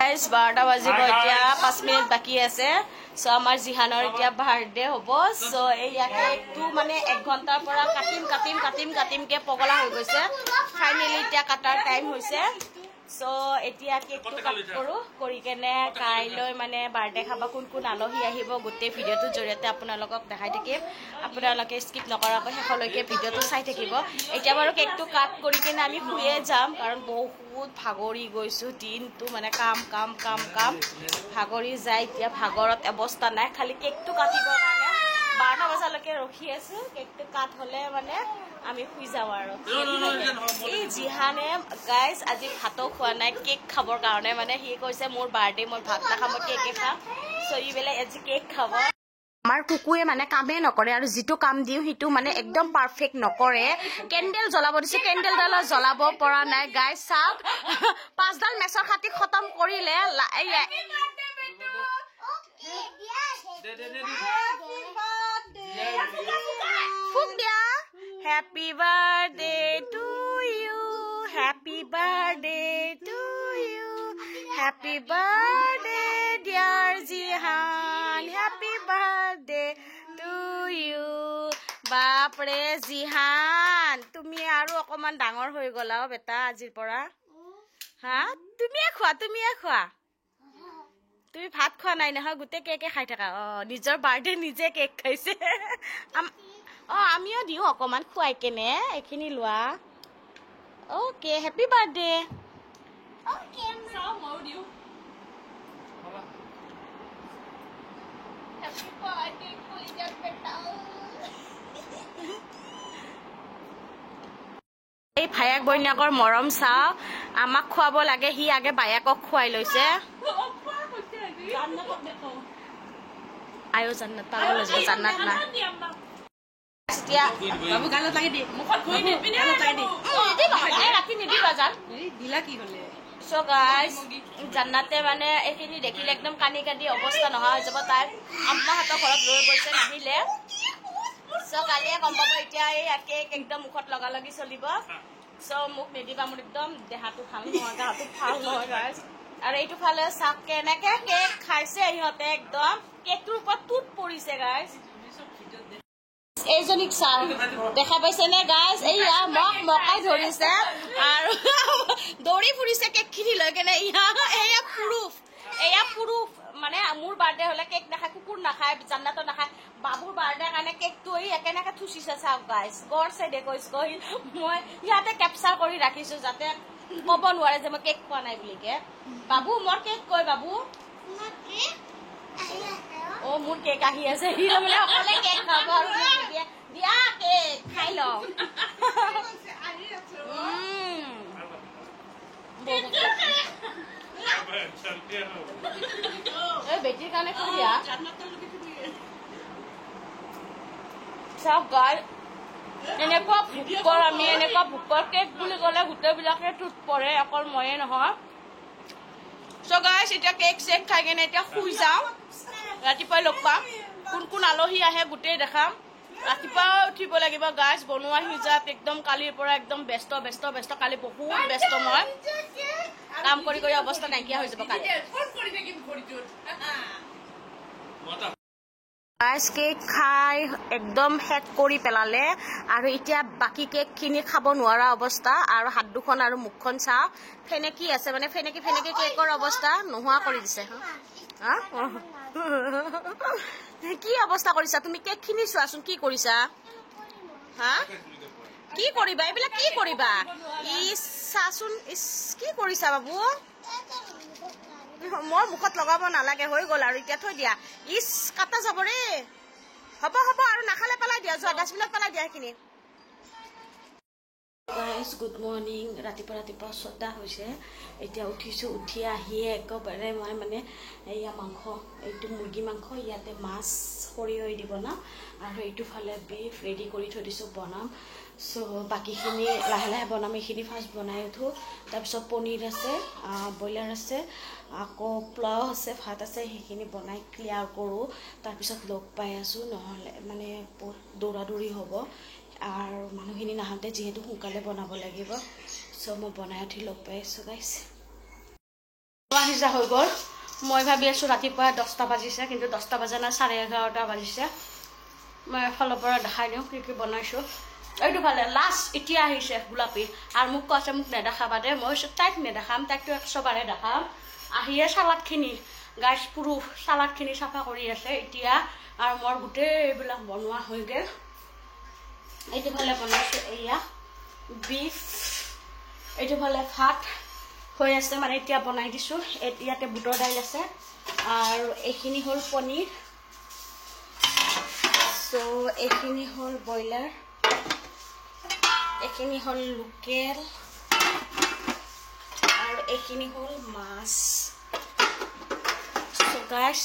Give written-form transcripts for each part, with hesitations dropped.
Guys 12টা বাজিব এতিয়া 5 minute বাকি আছে সো আমাৰ জিহানৰ এতিয়া বাৰ্থডে হ'ব সো এই কেকটো মানে 1 ঘণ্টাৰ পৰা কাটিম কে পগলা হৈ গৈছে ফাইনালি এতিয়া কাটাৰ টাইম হৈছে সো এতিয়া কেকটো কাট কৰো কৰি কেনে কাইলৈ মানে বাৰ্থডে খাবা কোন আলহী আহিব গোটেই ভিডিওটোৰ জৰিয়তে আপোনালোকক দেখাই থাকিম আপোনালোকে স্কিপ নকৰাকৈ শেষলৈকে ভিডিওটো চাই থাকিব এতিয়া বাৰু কেকটো কাট কৰি কেনে আমি শুয়ে যাম কাৰণ বহুত ভাগৰি গৈছো দিনটো মানে কাম ভাগৰি যায় এতিয়া ভাগৰত অৱস্থা নাই খালি কেকটো কাটিবৰ কাৰণে 12টা বজালৈকে ৰখি আছো কেকটো কাট হলে মানে আমি শুই যাও আৰু এই জিহানে গাইস আজি ভাতো খোৱা নাই কেক খাবৰ কাৰণে মানে হি কৈছে মোৰ বাৰ্থডে মই ভাত নাখাম কেকে খাম সো ই বেলে আজি কেক খাব আমাৰ কুকুয়ে মানে কামে নকৰে আৰু যেটো কাম দিও হিটো মানে একদম পাৰফেক্ট নকৰে কেন্ডেল জ্বলাব দিছে কেন্ডেল ডাল জ্বলাব পৰা নাই গাইস চাওক 5 ডাল মেছৰ খাতি খতম কৰিলে ফুক দিয়া Happy birthday to you Happy birthday to you Happy birthday dear Jihan Happy birthday to you বাপৰে জিহান তুমি আৰু অকমান ডাঙৰ হৈ গলাও বেটা আজিৰ পৰা হা তুমিয়ে খোৱা তুমি ভাত খোৱা নাই নহয় গুতে কেকে খাই থাকা নিজৰ বাৰ্থডে নিজে কেক খাইছে আমিও দিও অকমান খুৱাই কেনে এখিনি লোৱা ওকে হ্যাপি বাৰ্থডে ওকে সব মও দিও হ্যাপি বাৰ্থডে কলিজা বেটা এই ভায়াক বইনাকৰ মৰম চাও আমাক খুৱাব লাগে হি আগে বায়াকক খুৱাই লৈছে আয়ো জান্নাত পাগল হৈছে জান্নাত না এতিয়া বাবু গালত লাগি দি মুখত ধুই দি পিনে গালত লাগি দি নহয় ৰাতি নিদিবা জান দিলা কি হলে সো গাইস জান্নাতে মানে এখিনি দেখিলে একদম কানি কাটি অৱস্থা নহয় হৈ যাব তাই আম্মা হাতৰ ঘৰত ৰৈ গৈছে নাহিলে সো কালিয়ে গম পাব এতিয়া এই কেক একদম মুখত লগা লাগি চলিব সো মুখ নিদিবা মোৰ একদম দেহাটো ভাল নহয় গাটো ভাল নহয় গাইস আৰু এইটো ফালে চাক কেনেকে কেক খাইছে ইহঁতে একদম কেকটোৰ ওপৰত টুট পৰিছে গাইস এইজনিক চাও দেখা পাইছে নে গাইস এইয়া মকাই ধৰিছে আৰু দৌৰি ফুৰিছে কেক খিনি লৈ কেনে এয়া প্ৰুফ মানে মোৰ বাৰ্থডে হলে কেক নাখায় কুকুৰ নাখায় জান্নাতো নাখায় বাবুৰ বাৰ্থডে কাৰণে কেকটো এই একেনেকে থুচিছে চাওক গাইস গৰ চাইডে কৈছো মই ইয়াতে কেপচাৰ কৰি ৰাখিছো যাতে ক'ব নোৱাৰে যে মই কেক খোৱা নাই বুলিকে বাবু মোৰ কেক কই বাবু ও মোৰ কেক আহি আছে হি মানে অকলে কেক খাব আৰু দিয়া কেক খাই ল এই বেটিৰ কাৰণে কি দিয়া চাওক গাইস এনেকুৱা ভুকৰ আমি এনেকুৱা ভুকৰ কেক বুলি ক'লে গোটেইবিলাকে টুট পৰে অকল ময়ে নহয় সো গাইস এটা কেক চেক খাই কেনে এতিয়া শুই যাও ৰাতিপুৱা লগ পাম কোন আলহী আহে গোটেই দেখাম ৰাতিপুৱা উঠিব লাগিব গাইস বনোৱা হিজাত একদম কালিৰ পৰা একদম ব্যস্ত কালি বহুত ব্যস্ত মই কাম কৰি অৱস্থা নাইকিয়া হৈ যাব কালি ফোন কৰি থাকিম ঘড়িটোত গাইস কেক খাই একদম হেড কৰি পেলালে আৰু এতিয়া বাকি কেক খিনি খাব নোৱাৰা অৱস্থা আৰু হাত দুখন আৰু মুখখন চা ফেনেকি আছে মানে ফেনেকি কেকৰ অৱস্থা নোহোৱা কৰি দিছে হা কি অৱস্থা কৰিছা তুমি কেক খিনি চোৱাচোন কি কৰিছা হা কি কৰিবা এইবিলাক কি কৰিবা ইস চাচোন ইস কি কৰিছা বাবু মোৰ মুখত লগাব নালাগে হৈ গল আৰু এতিয়া থৈ দিয়া ইস কাটা যাব ৰে হ'ব আৰু নাখালে পেলাই দিয়া যোৱা ডাস্টবিনত পেলাই দিয়া এইখিনি গাইস গুড মৰ্নিং ৰাতিপুৱা ছটা হৈছে এতিয়া উঠিছো উঠি আহিয়ে একবাৰে মই মানে এইয়া মাংস এইটো মুৰ্গী মাংস ইয়াতে মাছ সৰিয়হ দিব না আৰু এইটো ফালে বিফ ৰেডি কৰি থৈ দিছো বনাম সো বাকিখিনি লাহে বনাম এইখিনি ফাৰ্ষ্ট বনাই উঠো তাৰপিছত পনীৰ আছে ব্ৰইলাৰ আছে আকৌ পোলাও আছে ভাত আছে সেইখিনি বনাই ক্লিয়াৰ কৰোঁ তাৰপিছত লগ পাই আছো নহলে মানে দৌৰা দৌৰি হ'ব আৰু মানুহখিনি নাহোঁতে যিহেতু সোনকালে বনাব লাগিব চ' মই বনাই উঠি লগ পাই আছোঁ গাইছ সিজা হৈ গ'ল মই ভাবি আছোঁ ৰাতিপুৱা 10টা বাজিছে কিন্তু 10টা বজা নাই 11:30 বাজিছে মই এফালৰ পৰা দেখাই দিওঁ কি কি বনাইছোঁ এইটো ভালে লাষ্ট এতিয়া আহিছে গোলাপী আৰু মোক কৈছে মোক নেদেখাবা দে মই তাইক নেদেখাম তাইকতো 100 বাৰে দেখাম আহিয়ে চালাডখিনি গাইছ পুৰো চালাডখিনি চাফা কৰি আছে এতিয়া আৰু মোৰ গোটেই এইবিলাক বনোৱা হৈ গ'ল এইটো ভালে বনাইছোঁ এয়া বিফ এইটো ভালে ভাত হৈ আছে মানে এতিয়া বনাই দিছোঁ ইয়াতে বুটৰ দাইল আছে আৰু এইখিনি হ'ল পনীৰ চ' এইখিনি হ'ল ব্ৰইলাৰ এইখিনি হ'ল লোকেল আৰু এইখিনি হ'ল মাছ চ' গাইছ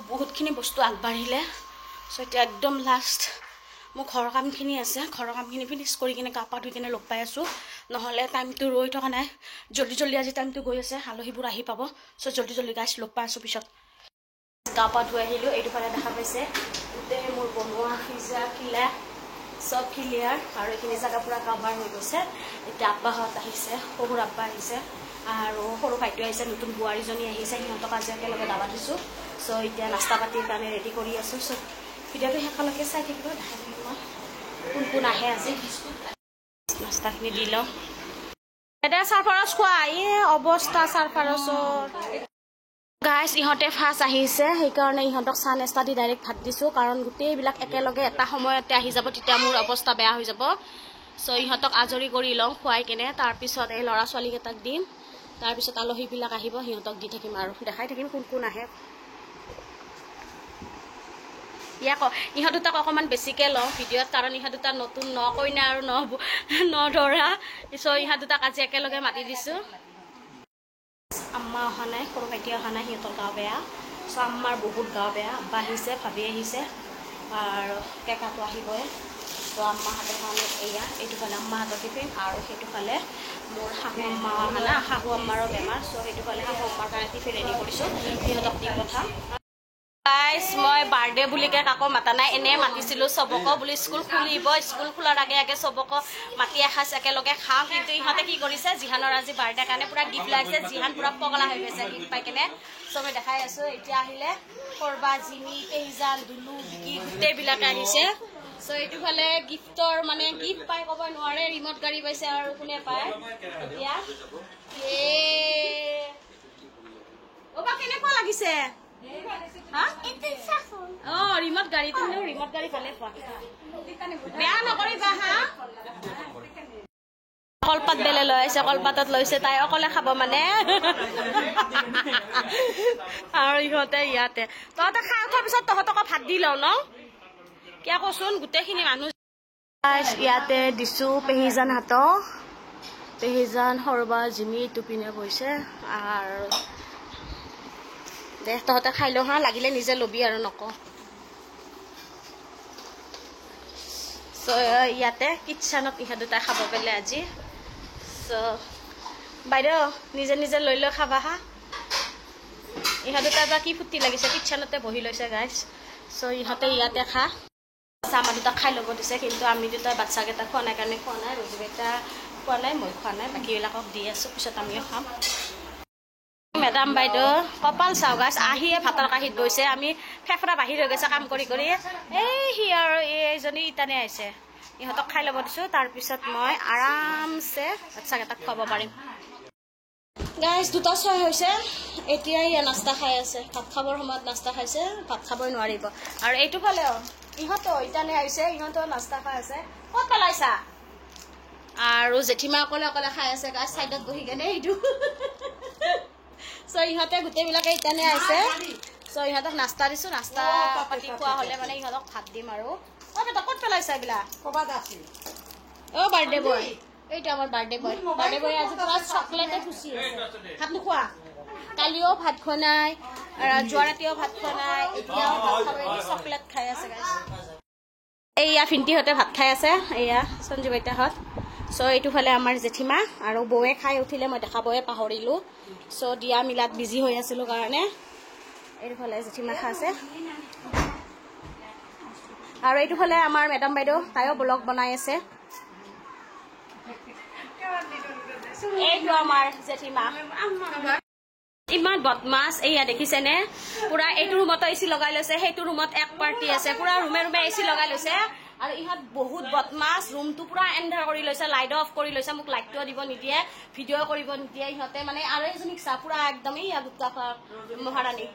বহুতখিনি বস্তু আগবাঢ়িলে চ' এতিয়া একদম লাষ্ট মোৰ ঘৰৰ কামখিনি আছে ঘৰৰ কামখিনি ফিনিছ কৰি কিনে গা পা ধুই কিনে লগ পাই আছোঁ নহ'লে টাইমটো ৰৈ থকা নাই জল্দি জল্দি আজি টাইমটো গৈ আছে আলহীবোৰ আহি পাব চ' জল্দি জল্দি গাইছ লগ পাই আছোঁ পিছত গা পা ধুই আহিলোঁ এইটো ফালে দেখা পাইছে গোটেই মোৰ বনোৱা সিজা কিলা চব ক্লিয়াৰ আৰু এইখিনি জেগা পূৰা কাভাৰ হৈ গৈছে এতিয়া আব্বাহঁত আহিছে শহুৰ আব্বা আহিছে আৰু সৰু ভাইটি আহিছে নতুন বোৱাৰীজনী আহিছে সিহঁতক আজি একেলগে দাবা দিছোঁ চ' এতিয়া নাস্তা পাতিৰ কাৰণে ৰেডি কৰি আছোঁ চ' ভিডিঅ'টো শেষলৈকে চাই থাকিব দেখাই থাকিব মই কোন কোন আহে আজি নাস্তাখিনি দি লওঁ এতিয়া চাৰফাৰছ খোৱা এই অৱস্থা চাৰফাৰছৰ গাইছ ইহঁতে ফাৰ্ষ্ট আহিছে সেইকাৰণে ইহঁতক চাহ নাস্তা দি ডাইৰেক্ট ভাত দিছোঁ কাৰণ গোটেইবিলাক একেলগে এটা সময়তে আহি যাব তেতিয়া মোৰ অৱস্থা বেয়া হৈ যাব চ' ইহঁতক আজৰি কৰি লওঁ খুৱাই কেনে তাৰপিছত এই ল'ৰা ছোৱালীকেইটাক দিম তাৰপিছত আলহীবিলাক আহিব সিহঁতক দি থাকিম আৰু দেখাই থাকিম কোন কোন আহে ইয়াক ইহঁত দুটাক অকণমান বেছিকৈ লওঁ ভিডিঅ'ত কাৰণ ইহঁত দুটা নতুন কইনা আৰু দৰা চ' ইহঁত দুটাক আজি একেলগে মাতি দিছোঁ আম্মা অহা নাই সৰু ভাইটি অহা নাই সিহঁতৰ গা বেয়া চ' আম্মাৰ বহুত গা বেয়া আব্বা আহিছে ভাবি আহিছে আৰু কেকাটো আহিবই চ' আম্মাহঁতৰ কাৰণে এয়া এইটো ফালে আম্মাহঁতৰ টিফিন আৰু সেইটো ফালে মোৰ শাহু আম্মা অহা নাই শাহু আম্মাৰো বেমাৰ চ' সেইটো ফালে শাহু আম্মাৰ কাৰণে টিফিন ৰেডি কৰিছোঁ সিহঁতক দি পঠাম গাইছ মই বাৰ্থডে বুলিকে কাকো মাতা নাই এনেই মাতিছিলোঁ চবকো বুলি স্কুল খুলিব স্কুল খোলাৰ আগে আগে চবকো মাতি এসাঁজ একেলগে খাওঁ কিন্তু ইহঁতে কি কৰিছে জিহানৰ আজি বাৰ্থডে কাৰণে পূৰা গিফ্ট লাগিছে জিহান পূৰা পগলা হৈ গৈছে গিফ্ট পাই কেনে চ' মই দেখাই আছোঁ এতিয়া আহিলে কৰবা জিমি তেইজান দুলু বিকি গোটেইবিলাকে আহিছে চ' এইটো ফালে গিফ্টৰ মানে গিফ্ট পাই ক'ব নোৱাৰে ৰিমট গাড়ী পাইছে আৰু কোনে পায় এতিয়া অ'বা কেনেকুৱা লাগিছে ৰিমট গাড়ী তুমি ৰিমট গাড়ী ভালে পোৱা বেয়া নকৰিবা হা কলপাত বেলে লৈ আহিছে কলপাতত লৈছে তাই অকলে খাব মানে আৰু ইহঁতে ইয়াতে তহঁতে খাই উঠাৰ পিছত তহঁতক ভাত দি লওঁ ন কিয় কচোন গোটেইখিনি মানুহ ইয়াতে দিছোঁ পেহীজান হাতক পেহীজান সৰবা জিমি টুপিনে বৈছে আৰু দে তহঁতে খাই লওঁ হা লাগিলে নিজে ল'বি আৰু নকওঁ চ' ইয়াতে কিটচেনত ইহঁত দুটাই খাব পেলে আজি চ' বাইদেউ নিজে নিজে লৈ লৈ খাবা হা ইহঁত দুটা বা কি ফূৰ্তি লাগিছে কিটচেনতে বহি লৈছে গাইছ চ' ইহঁতে ইয়াতে খা আমাৰ দুটা খাই ল'ব দিছে কিন্তু আমি দুটা বাচ্চাকেইটা খোৱা নাই কাৰণে খোৱা নাই ৰজুকেইটা খোৱা নাই মই খোৱা নাই বাকীবিলাকক দি আছোঁ পিছত আমিও খাম মেডাম বাইদেউ কপাল চাওঁ গাইছ আহিয়ে ভাতৰ কাঁহীত বৈছে আমি ফেফৰা বাহিৰ হৈ গৈছে কাম কৰি কৰি এই সি আৰু এইজনী ইটানে আহিছে ইহঁতক খাই ল'ব দিছোঁ তাৰপিছত মই আৰামছে বাচ্চাকেইটাক খুৱাব পাৰিম গাইছ 2:06 হৈছে এতিয়া ইয়া নাস্তা খাই আছে ভাত খাবৰ সময়ত নাস্তা খাইছে ভাত খাবই নোৱাৰিব আৰু এইটো ফালেও ইহঁতো ইটানে আহিছে ইহঁতেও নাস্তা খাই আছে ক'ত পেলাইছা আৰু জেঠীমা অকলে অকলে খাই আছে গাইছ চাইডত বহি কেনে এইটো চ' ইহঁতে গোটেইবিলাকে ইটানে আহিছে চ' ইহঁতক নাস্তা দিছোঁ নাস্তা পাতি খোৱা হ'লে মানে ইহঁতক ভাত দিম আৰু বেটা ক'ত পেলাইছা এইবিলাক অ' বাৰ্থডে বয় এইটো আমাৰ বাৰ্থডে বয় আজি পূৰা চকলেটে খুচি আছে ভাত নোখোৱা কালিও ভাত খোৱা নাই যোৱা ৰাতিও ভাত খোৱা নাই এতিয়াও ভাত খাব চকলেট খাই আছে এইয়া ফিণ্টিহঁতে ভাত খাই আছে এয়া সঞ্জু বাইতাহঁত চ' এইটো ফালে আমাৰ জেঠীমা আৰু বৌৱে খাই উঠিলে মই দেখাবহে পাহৰিলোঁ চ' দিয়া মিলাত বিজি হৈ আছিলোঁ কাৰণে এইটো ফালে জেঠীমা খাই আছে আৰু এইটো ফালে আমাৰ মেডাম বাইদেউ তাইও ব্লগ বনাই আছে এইটো আমাৰ জেঠিমা ইমান বদমাছ এইয়া দেখিছেনে পুৰা এইটো ৰুমত এচি লগাই লৈছে সেইটো ৰুমত এক পাৰ্টি আছে পুৰা ৰুমে ৰুমে এচি লগাই লৈছে আৰু ইহঁত বহুত বদমাছ ৰুমটো পুৰা এন্ধাৰ কৰি লৈছে লাইট অফ কৰি লৈছে মোক লাইটটো দিব নিদিয়ে ভিডিঅ' কৰিব নিদিয়ে ইহঁতে মানে আৰু এজনীক চা পুৰা একদম এইয়া গুটকা খোৱা মহাৰাণী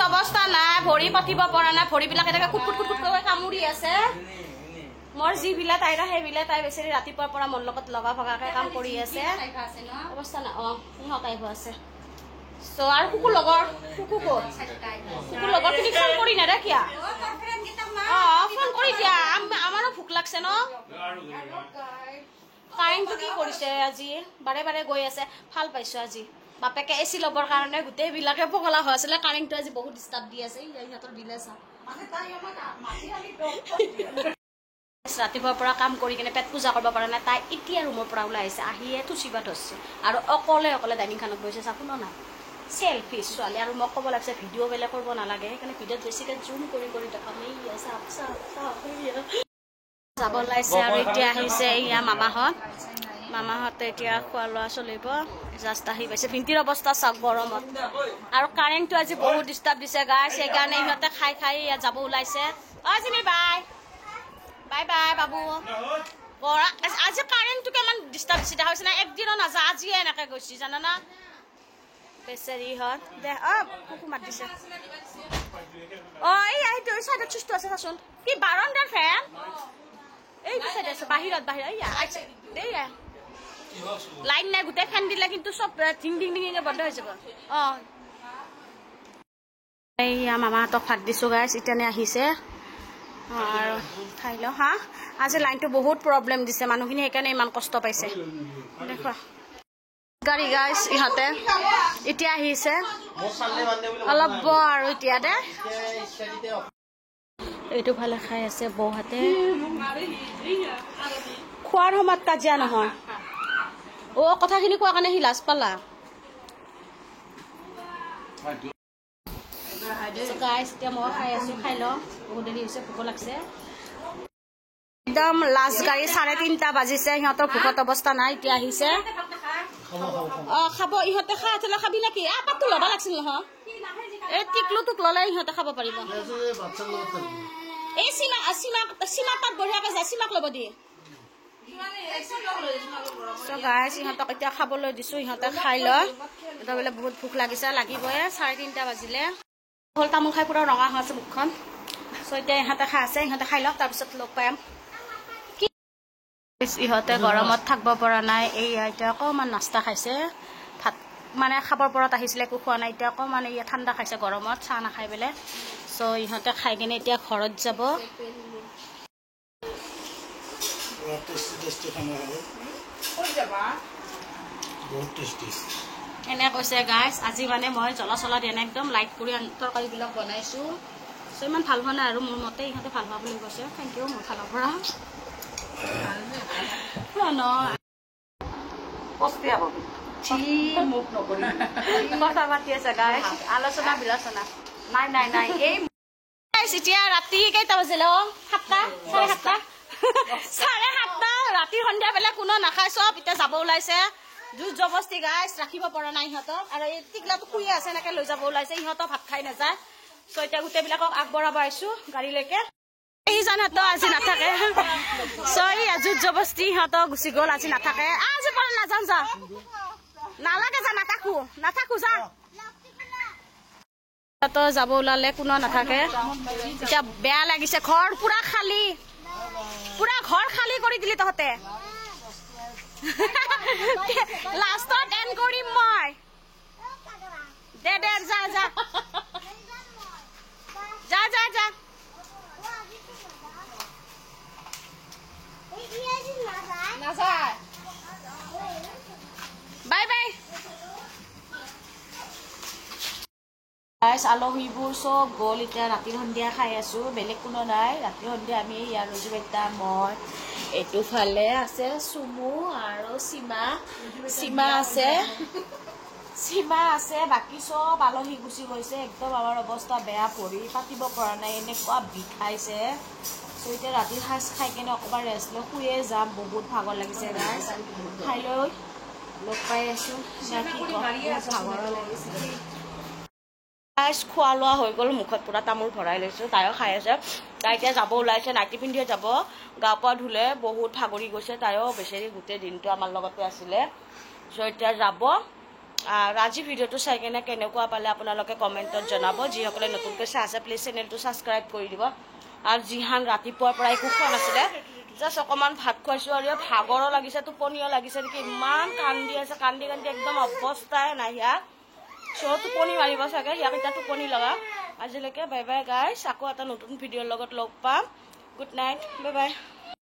অৱস্থা নাই ভৰি পাতিব পৰা নাই ভৰিবিলাক এনেকে কুট কুট কুট কুট কৰি কামুৰি আছে মোৰ যিবিলাক তাইৰা সেইবিলাক তাই বেছি ৰাতিপুৱাৰ পৰা মোৰ লগত লগা ভগাকে কাম কৰি আছে অৱস্থা নাই তাই আছে চ' আৰু কুকুৰ লগৰ খিনি ফোন কৰি নেদে কিয়া ফোন কৰি দিয়া আমাৰো ভোক লাগছে ন কাৰেণ্টটো কি কৰিছে আজি বাৰে বাৰে গৈ আছে ভাল পাইছো আজি বাপেকে এচি ল'বৰ কাৰণে গোটেইবিলাকে পগলা হৈ আছিলে কাৰেণ্টটো আজি বহুত ডিষ্টাৰ্ব দি আছে সিহঁতৰ দিলে চা ৰাতিপুৱাৰ পৰা কাম কৰি কিনে পেট পূজা কৰিব পৰা নাই তাই এতিয়া ৰুমৰ পৰা ওলাই আহিছে আহিয়ে থুচিবা ধৰিছে আৰু অকলে অকলে ডাইনিং খানত বহিছে চাপোনো নাই চেলফিছ ছোৱালী আৰু মোক ক'ব লাগিছে ভিডিঅ' বেলেগ কৰিব নালাগে সেইকাৰণে ভিডিঅ'ত বেছিকৈ জুম কৰি দেখাম যাব ওলাইছে আৰু এতিয়া আহিছে এয়া মামাহঁতে এতিয়া খোৱা লোৱা চলিব জাষ্ট আহি পাইছে ভিন্তিৰ অৱস্থা চাওক গৰমত আৰু কাৰেণ্টটো আজি বহুত ডিষ্টাৰ্ব দিছে গাইছ সেইকাৰণে ইহঁতে খাই ইয়াত যাব ওলাইছে জিমি বাই বাই বাই বাবু আজি কাৰেণ্টটো কিমান ডিষ্টাৰ্ব দিছে দেখা হৈছে না একদিনো নাযা আজিয়ে এনেকে গৈছে জানানা বেচেৰিহঁত দে কুকু মাত দিছে এইটো চাইডত চুষ্ট আছে চাচোন কি বাৰণ্ডাৰ ফেন এইটো চাইড আছে বাহিৰত এইয়া লাইন নাই গোটেই ফেন দিলে কিন্তু চব ধিং ধিং ধিঙিকে বন্ধ হৈ যাব এইয়া মামাহঁতক ভাত দিছো গাইছ ইটানে আহিছে আৰু খাই লওঁ হা আজি লাইনটো বহুত প্ৰব্লেম দিছে মানুহখিনি সেইকাৰণে ইমান কষ্ট পাইছে দেখুৱা গাড়ী গাইছ ইহঁতে এতিয়া আহিছে অলপ আৰু এতিয়া দে এইটো ভালে খাই আছে বৌহাতে খোৱাৰ সময়ত কাজিয়া নহয় কথাখিনি কোৱাৰ কাৰণে সি লাজ পালা গাইছ এতিয়া মই খাই আছো খাই লওঁ বহুত দেৰি হৈছে ভোক লাগছে একদম লাষ্ট গাড়ী 3:30 বাজিছে সিহঁতৰ ভোকত অৱস্থা নাই এতিয়া আহিছে খাব ইহঁতে খাই থলে খাবি নেকি পাতটো ল'ব লাগিছিল নহয় এই টিকলুটোক ল'লে ইহঁতে খাব পাৰিব এই সীমা তাত বঢ়িয়াকে যায় সীমাক ল'ব দিয়ে গাইছ ইহঁতক এতিয়া খাবলৈ দিছো ইহঁতে খাই লয় এতিয়া বোলে বহুত ভোক লাগিছে লাগিবই 3:30 বাজিলে হ'ল তামোল খাই পুৰা ৰঙা হৈ আছে মুখখন চ' এতিয়া ইহঁতে খাই আছে ইহঁতে খাই লওক তাৰপিছত লগ পাম ইহঁতে গৰমত থাকিব পৰা নাই এইয়া এতিয়া অকণমান নাস্তা খাইছে ভাত মানে খাবৰ পৰত আহিছিলে একো খোৱা নাই এতিয়া অকণমান এইয়া ঠাণ্ডা খাইছে গৰমত চাহ নাখাই পেলাই চ' ইহঁতে খাই কিনে এতিয়া ঘৰত যাব এনে কৈছে গাইছ আজি মানে মই জ্বলা চলা দিয়া নাই একদম লাইট কৰি তৰকাৰীবিলাক বনাইছোঁ চ' ইমান ভাল হোৱা নাই আৰু মোৰ মতে ইহঁতে ভাল হোৱা বুলি কৈছে থেংক ইউ মোৰ ফালৰ পৰা কথা পাতি আছে গাইছ আলোচনা বিলোচনা নাই এতিয়া ৰাতি কেইটা বাজিলে 7:30 ৰাতি সন্ধিয়া বেলা কোনো নাখায় চব এতিয়া যাব ওলাইছে জোৰ জবস্তি গাইছ ৰাখিব পৰা নাই ইহঁতক আৰু এই টিকলাটো শুই আছে এনেকে লৈ যাব ওলাইছে ইহঁতক ভাত খাই নাযায় চ' এতিয়া গোটেইবিলাকক আগবঢ়াব আহিছো গাড়ীলৈকে এইজনহঁতো আজি নাথাকে চ' জোৰ জবস্তি সিহঁতক গুচি গ'ল আজি নাথাকে আজি পৰা নাযাওঁ যা নালাগে যা নাথাকো যা যাব ওলালে কোনো নাথাকে এতিয়া বেয়া লাগিছে ঘৰ পুৰা ঘৰ খালী কৰি দিলি তহঁতে লাষ্টত এণ্ড কৰিম মই দে যা বাই আলহীবোৰ চব গ'ল এতিয়া ৰাতিৰ সন্ধিয়া খাই আছো বেলেগ কোনো নাই ৰাতিৰ সন্ধিয়া আমি ইয়াৰ ৰজু বাইতা মই এইটো ফালে আছে চুমু আৰু সীমা আছে সীমা আছে, বাকী চব আলহী গুচি গৈছে। একদম আমাৰ অৱস্থা বেয়া, পৰি পাতিব পৰা নাই, এনেকুৱা বিষাইছে। চ' এতিয়া ৰাতিৰ সাজ খাই কিনে অকণমান ৰেষ্ট লৈ শুয়ে যাম। বহুত ভাগৰ লাগিছে গাইজ। খাই লৈ লগ পাই আছোঁ। ভাগৰ লাগিছে গাইজ। খোৱা লোৱা হৈ গ'ল, মুখত পূৰা তামোল ভৰাই লৈছোঁ। তাইও খাই আছে। তাই এতিয়া যাব ওলাইছে, নাইটি পিন্ধিয়ে যাব। গা পা ধুলে, বহুত ভাগৰি গৈছে। তাইও বেচেৰি গোটেই দিনটো আমাৰ লগতে আছিলে। চ' এতিয়া যাব। আজি ভিডিঅ'টো চাই কিনে কেনেকুৱা পালে আপোনালোকে কমেণ্টত জনাব। যিসকলে নতুনকৈ চাই আছে প্লিজ চেনেলটো ছাবস্ক্ৰাইব কৰি দিব। আৰু জিহান ৰাতিপুৱাৰ পৰা একো খোৱা নাছিলে, জাষ্ট অকণমান ভাত খুৱাইছোঁ। আৰু ভাগৰো লাগিছে, টোপনিও লাগিছে নেকি, ইমান কান্দি আছে। কান্দি কান্দি একদম অৱস্থাই নাই ইয়াৰ। চ' টোপনি মাৰিব চাগে, ইয়াক এতিয়া টোপনি লগা। আজিলৈকে বাই বাই গাইজ। আকৌ এটা নতুন ভিডিঅ'ৰ লগত লগ পাম। Good night, bye bye.